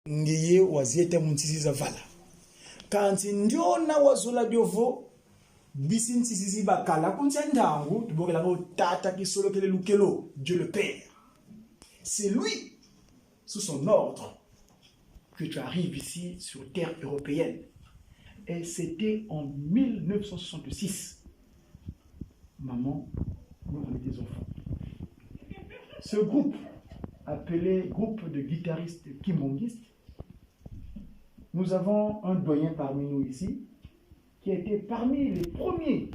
ngiye waziete muntisi zavala kanti ndiona wazula diovo bisi ntisi bakala kunti ndangu tubokela bo tata kisolo kele lukelo Dieu le Père. C'est lui sous son ordre que tu arrives ici sur terre européenne. Et c'était en 1966. Maman, nous on est des enfants. Ce groupe, appelé groupe de guitaristes kimongistes, nous avons un doyen parmi nous ici, qui a été parmi les premiers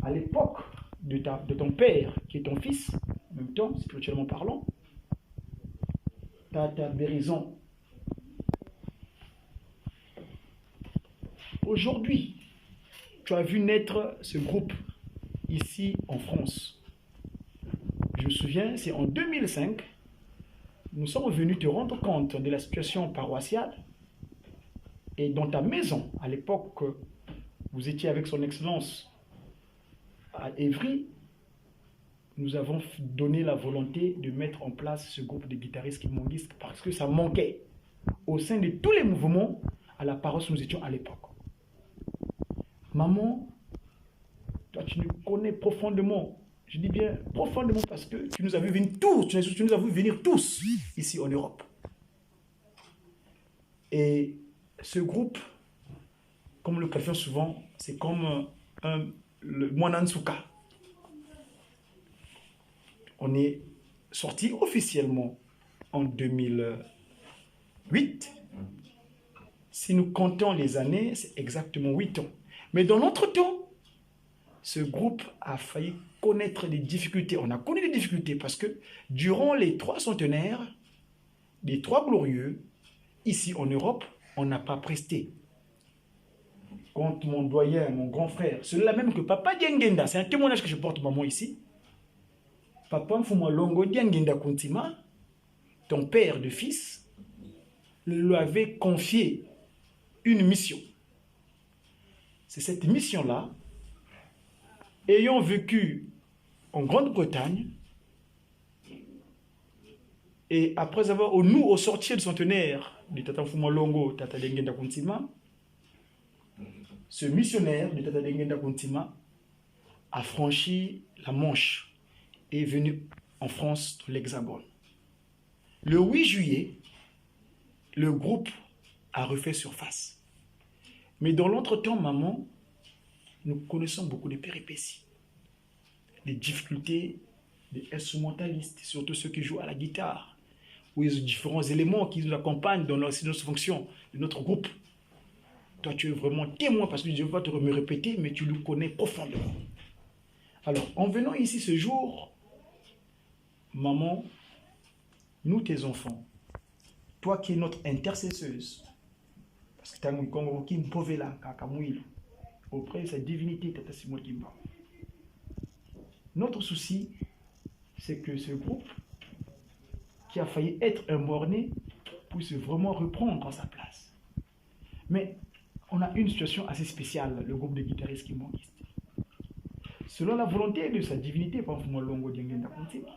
à l'époque de ton père, qui est ton fils, en même temps, spirituellement parlant, Tata Bérison. Aujourd'hui, tu as vu naître ce groupe ici en France. Je me souviens, c'est en 2005, nous sommes venus te rendre compte de la situation paroissiale et dans ta maison, à l'époque, vous étiez avec son excellence à Évry, nous avons donné la volonté de mettre en place ce groupe de guitaristes kimongistes parce que ça manquait au sein de tous les mouvements à la paroisse où nous étions à l'époque. Maman, toi tu nous connais profondément. Je dis bien profondément parce que tu nous as vu venir tous, tu nous as vu venir tous ici en Europe. Et ce groupe, comme le qualifie souvent, c'est comme le Mwanansuka. On est sorti officiellement en 2008. Si nous comptons les années, c'est exactement 8 ans. Mais dans l'entretemps, ce groupe a failli connaître des difficultés. On a connu des difficultés parce que durant les 3 centenaires, les 3 glorieux, ici en Europe, on n'a pas presté. Quand mon doyen, mon grand frère, celui-là même que Papa Diengenda, c'est un témoignage que je porte maman ici. Papa Mfuma Longo Diengenda Kuntima, ton père de fils, lui avait confié une mission. C'est cette mission-là, ayant vécu en Grande-Bretagne, et après avoir, nous, au sortir du centenaire de Tata Mfuma Longo, Tata Diengenda Kuntima, ce missionnaire de Tata Diengenda Kuntima a franchi la Manche et est venu en France, dans l'Hexagone. Le 8 juillet, le groupe a refait surface. Mais dans l'entretemps, maman, nous connaissons beaucoup de péripéties, des difficultés des instrumentalistes, surtout ceux qui jouent à la guitare, ou les différents éléments qui nous accompagnent dans notre fonction de notre groupe. Toi, tu es vraiment témoin parce que je ne vais pas te me répéter, mais tu le connais profondément. Alors, en venant ici ce jour, maman, nous, tes enfants, toi qui es notre intercesseuse, parce que tu as un Congo qui me pauvre là, auprès de sa divinité, Tata Simon Kimba. Notre souci, c'est que ce groupe, qui a failli être un mort-né, puisse vraiment reprendre à sa place. Mais on a une situation assez spéciale, le groupe de guitaristes kimongistes. Selon la volonté de sa divinité, par exemple, Longo Diengenda Kuntima,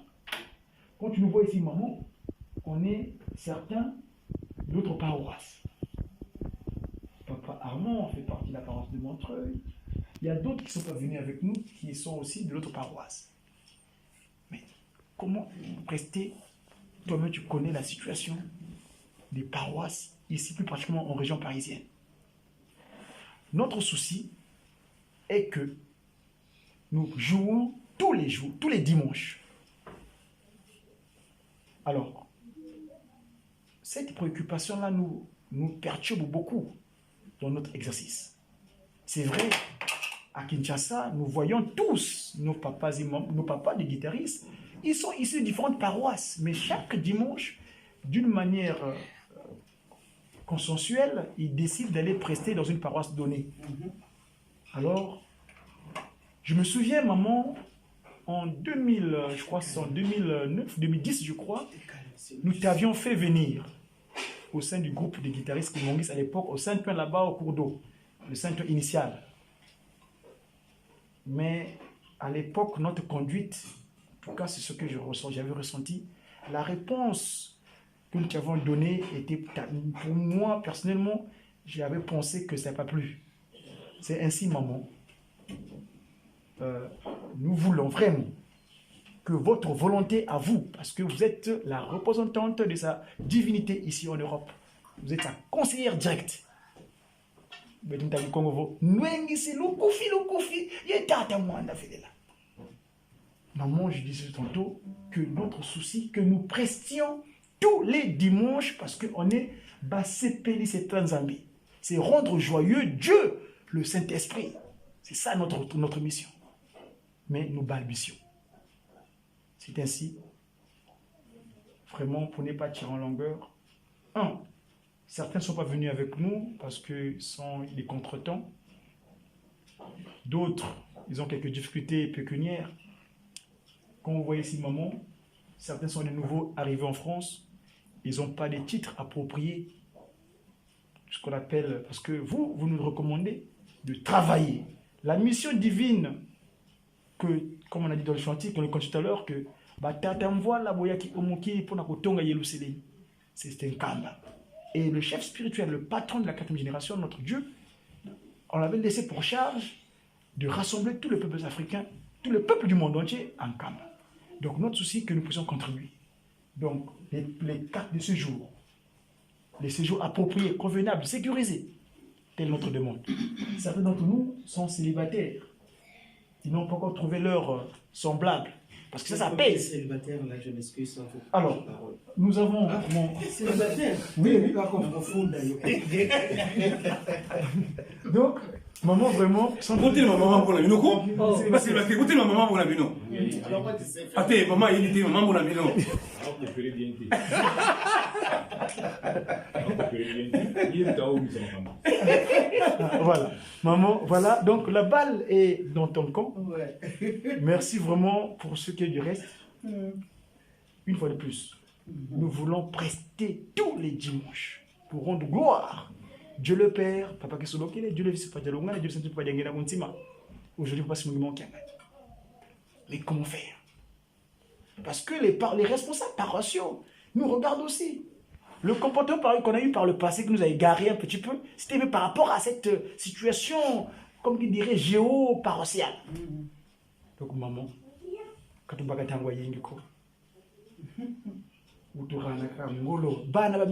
quand tu nous vois ici, maman, on est certains d'autres paroisses. Papa Armand fait partie de la paroisse de Montreuil. Il y a d'autres qui ne sont pas venus avec nous, qui sont aussi de l'autre paroisse. Mais comment rester? Toi-même, tu connais la situation des paroisses ici, plus particulièrement en région parisienne. Notre souci est que nous jouons tous les jours, tous les dimanches. Alors, cette préoccupation-là nous perturbe beaucoup dans notre exercice. C'est vrai, à Kinshasa, nous voyons tous nos papas de guitaristes. Ils sont issus de différentes paroisses, mais chaque dimanche, d'une manière consensuelle, ils décident d'aller prester dans une paroisse donnée. Alors, je me souviens, maman, en 2000, je crois c'est en 2009, 2010, je crois, nous t'avions fait venir au sein du groupe de guitaristes kimongistes à l'époque, au Saint-Ouen là-bas, au cours d'eau, le Saint-Ouen initial. Mais à l'époque, notre conduite, en tout cas c'est ce que j'avais ressenti, la réponse que nous t'avons donné était, pour moi, personnellement, j'avais pensé que ça n'a pas plu. C'est ainsi, maman. Nous voulons vraiment que votre volonté à vous, parce que vous êtes la représentante de sa divinité ici en Europe, vous êtes sa conseillère directe. Maman, je disais tantôt que notre souci, que nous prestions tous les dimanches, parce qu'on est Basepeli, c'est Tanzambie. C'est rendre joyeux Dieu, le Saint-Esprit. C'est ça notre mission. Mais nous balbutions. C'est ainsi, vraiment, pour ne pas tirer en longueur. Certains ne sont pas venus avec nous parce que sont des contretemps. D'autres, ils ont quelques difficultés pécuniaires. Comme vous voyez ici, maman, certains sont des nouveaux arrivés en France. Ils n'ont pas les titres appropriés. Ce qu'on appelle, parce que vous nous recommandez de travailler. La mission divine, que, comme on a dit dans le chantier, qu'on a dit tout à l'heure, que c'est un kamba. Et le chef spirituel, le patron de la 4e génération, notre Dieu, on l'avait laissé pour charge de rassembler tous les peuples africains, tout le peuple du monde entier en kamba. Donc notre souci est que nous puissions contribuer. Donc les cartes de séjour, les séjours appropriés, convenables, sécurisés, telle notre demande. Certains d'entre nous sont célibataires. Ils n'ont pas encore trouvé leur semblable. Parce que ça pèse. Célibataire, là, je m'excuse. Alors, nous avons... Célibataire? Oui. Donc, maman, vraiment... Écoutez ma maman pour la mino. Écoutez ma maman pour la mino. Attends, maman, il était maman pour la mino. Voilà. Maman, voilà. Donc, la balle est dans ton camp. Ouais. Merci vraiment pour ce qui est du reste. Une fois de plus, nous voulons prester tous les dimanches pour rendre gloire. Dieu le Père, Papa Kesolokele, Dieu le Fils, Papa Dialonga, Dieu le Saint-Esprit, Papa Diangena Kontima. Aujourd'hui, Papa Simon Kiangani. Mais comment faire? Parce que les responsables paroissiaux nous regardent aussi. Le comportement qu'on a eu par le passé, qui nous a égaré un petit peu, c'était par rapport à cette situation, comme il dirait, géo-paroissiale. Donc, maman, quand tu vas t'envoyer une école,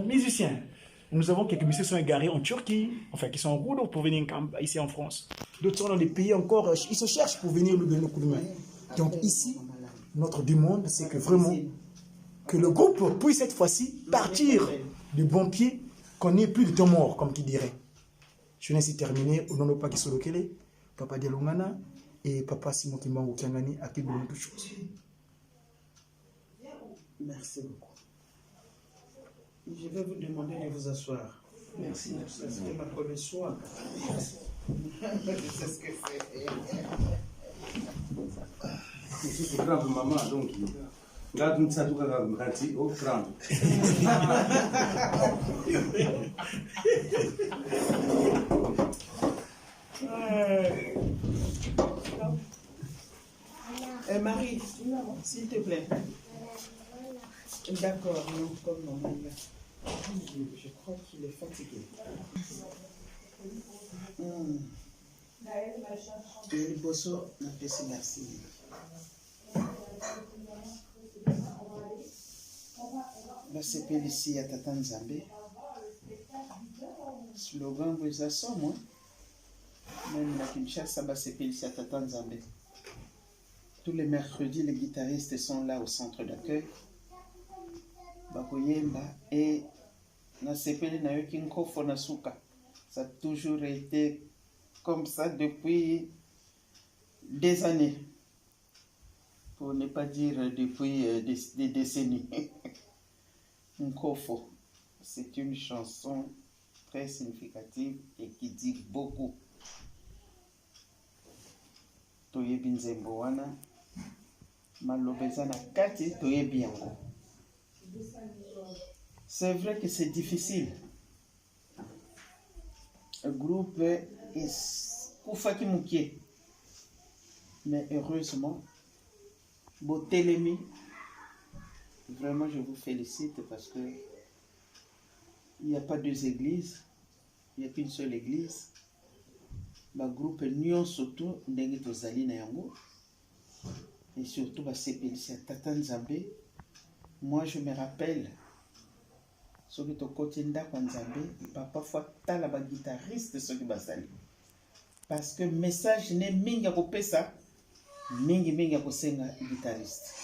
musiciens. Nous avons quelques musiciens qui sont égarés en Turquie, enfin qui sont en route pour venir ici en France. D'autres sont dans des pays encore, ils se cherchent pour venir nous donner nos coups de main. Donc ici, notre demande, c'est que vraiment, que le groupe puisse cette fois-ci partir du bon pied, qu'on n'ait plus de temps mort, comme qui dirait. Je n'ai ainsi terminé au nom de Papa Kesolokele, Papa Dialongana et Papa Simon Kimbangu Kiangani, à qui donne toutes choses. Merci beaucoup. Je vais vous demander de vous asseoir. Merci. Parce que ma collègue soit. Je sais ce que c'est. C'est grave, maman, donc. Regarde, ça tout grave, au prendre. Marie, s'il te plaît. D'accord, non, comme maman là. Je crois qu'il est fatigué. Le bosso n'a pas si merci. Basepeli ici à Tata Nzambe. Slogan vous assomme, même la Kinshasa Basepeli ici à Tata Nzambe. Tous les mercredis, les guitaristes sont là au centre d'accueil. Bakoyemba et na sepeli na yoki nkofo na suka. Ça a toujours été comme ça depuis des années, pour ne pas dire depuis des décennies. Nkofo, c'est une chanson très significative et qui dit beaucoup. Toyebi nzembo wana malobeza na kati toyebi yango. C'est vrai que c'est difficile. Le groupe est Koufaki Moukié. Mais heureusement, Botelemi, vraiment je vous félicite parce que il n'y a pas deux églises, il n'y a qu'une seule église. Le groupe Nyon surtout, ndenge tozali na yango. Et surtout, c'est Tata Nzambe. Moi, je me rappelle, ce que tu côté Nzambe, papa fois tala ba guitariste ce qui basali. Parce que message n'est minga ko pesa, mingi ko senga guitariste.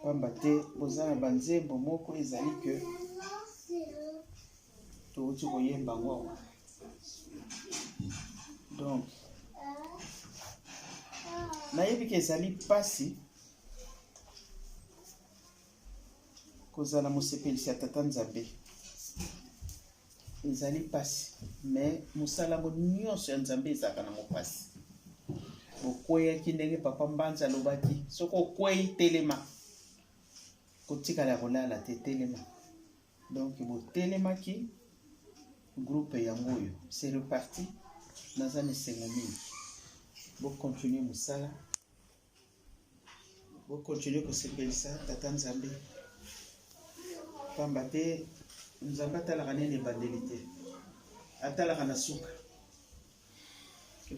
Pambate bozana banze bomoko ezali que to tu koyemba ngwa. Donc nayebi ke ezali pasi kozala mosepelisi ya Tata Nzambe. Ezali pasi, mais mosala nyonso ya Nzambe ezalaka na mopasi. Okweyaki ndenge papa Mbanza alobaki, soki okweyi telema kotikala kolala te telema. Donc botelemaki groupe yango oyo c'est reparti naza na esengo mingi. Continuer mosala, continuer kosepelisa Tata Nzambe. Pamba te Nzambe atalaka nene ebandeli te, atalaka na suka.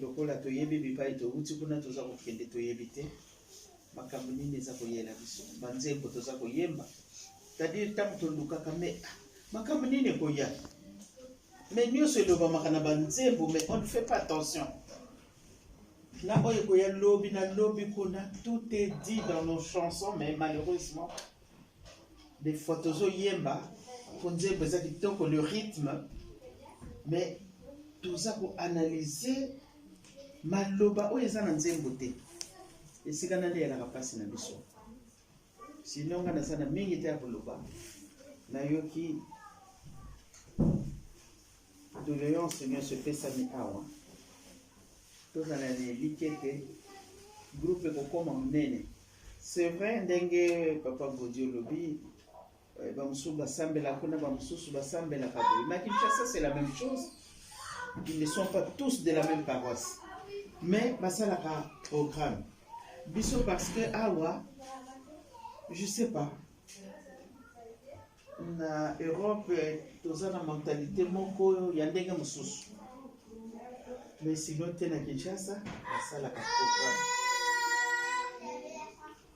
Lokola toyebi bipai touti kuna toza kokende toyebi te makambo nini eza koyela biso banzembo toza koyemba. C'est-à-dire ntango tolukaka me makambo nini ekoya mais nyonso elobamaka na banzembo, mais on ne fait pas attention. Na oyo koya lobi na lobi kuna, tout est dit dans nos chansons, mais malheureusement des fois tozo yemba konzembo eza kitoko le rythme, mais toza ko analyser maloba oyo eza na nzembo te. Esika nande yalaka pasi na biso. Sinon nga naza na mingi te ya koloba nayoki doléance nyonso epesami awa tozala na elikeke groupe ekokoma monene. C'est vrai ndenge papa Godi olobi bamosusu basambela kuna bamosusu basambelaka boye. Mais Kinshasa c'est la même chose, ils ne sont pas tous de la même paroisse, mais basalaka programme biso parce que awa je sais pas na Europe toza na mentalité moko ya ndenge mosusu, mais sinon te na Kinshasa basalaka programme.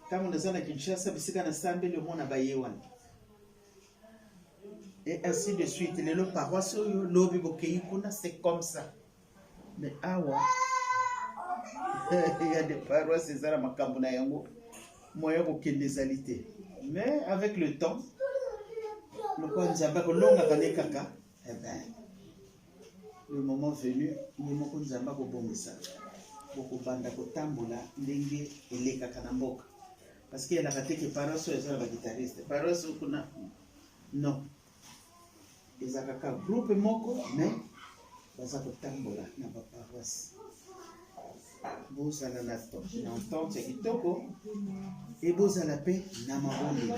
Kama naza na Kinshasa bisika na sambele mona bayewana et ainsi de suite. Les paroisses lobi bokeyi kuna c'est comme ça. Mais awa il y a des paroisses ezala makambo na yango moyen kokende ezali te. Mais avec le temps le kwa Nzambe kolonga kane kaka, eh ben le moment venu ni moko Nzambe kobongisa bokobanda kotambola ndenge elekaka na mboka. Parce qu'il y a la raté que paroisse ezala ba guitariste paroisse kuna non. Ils ont un groupe moko, mais ils ont kotambola na ba paroisse. Vous allez l'entendre kitoko et vous allez la paix na mabondeli.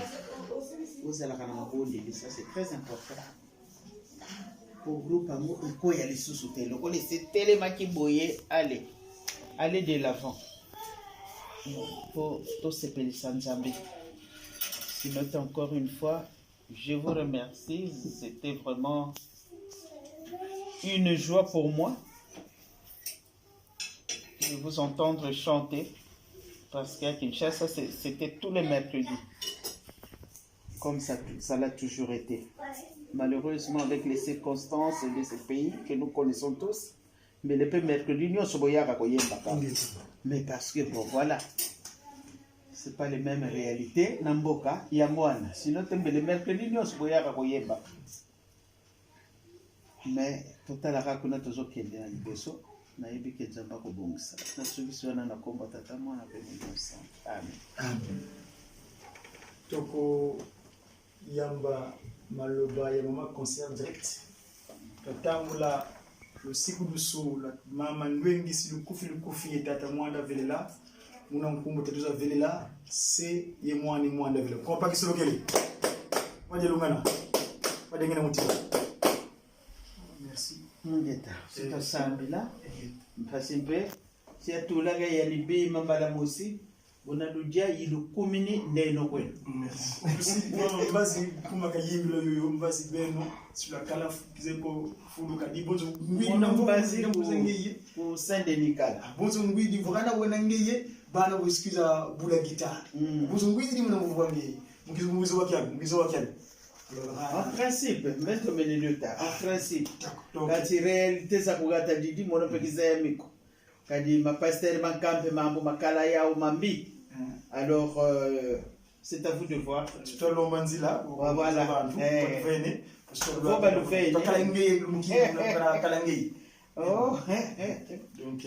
Vous allez na mabondeli, ça c'est très important. Pour groupe amour, il faut y aller sous soutien. On laisse télémaki boyer, allez de l'avant. Pour tous ces pays Nzambe. Sinon encore une fois. Je vous remercie, c'était vraiment une joie pour moi de vous entendre chanter, parce qu'à Kinshasa, c'était tous les mercredis, comme ça l'a toujours été. Malheureusement, avec les circonstances de ce pays que nous connaissons tous, mais le mercredi, nous sommes mais parce que bon, voilà. C'est pas les mêmes réalités. Namboka, Yamwana. Sinon, tu le mercredi, nous sommes koyeba. Mais, total la rakuna tozo kende na liboso. Na yebi ke Nzamba ko bongisa. Na subiswa na komba tata mwana pe mbosa. Amen. Amen. Toko yamba maloba ya mama concert direct. Tatamula le siku dusu la mama ngwengi si lukufi etata mwanda velela. Muna mkumbu tetuza velela se ye mwani mwanda vele kwa paki silo kele waje lungana wadengena mutiba. Merci Ngeta sita sambila mpasimpe si atulaga ya libi mambala musi Bonaludia il commune ndeno kwenu. Aussi bon basi kuma kayimbi yo basi beno sur la kala kizeko fulu kadi bozo ngwi na basi ngwi pour Saint-Denis kala. Bozo ngwi di vokana wona ngeye bana bo skiza bula guitare. Bozo ngwi di mona mvuwa ngeye. Mukizo wakian. En principe, même comme les en principe, quand il réalité ça pour gata didi mono pekiza ya miko. Kadi ma pasteur ma campe mambo makala ya ou mambi. Alors c'est à vous de voir. Tu te l'omanzila voilà. Oh, donc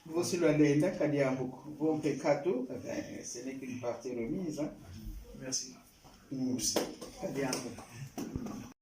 vous sur la lenda kadi ya beaucoup. Bon peccato, ce n'est qu'une partie remise. Merci. Kadi ya beaucoup.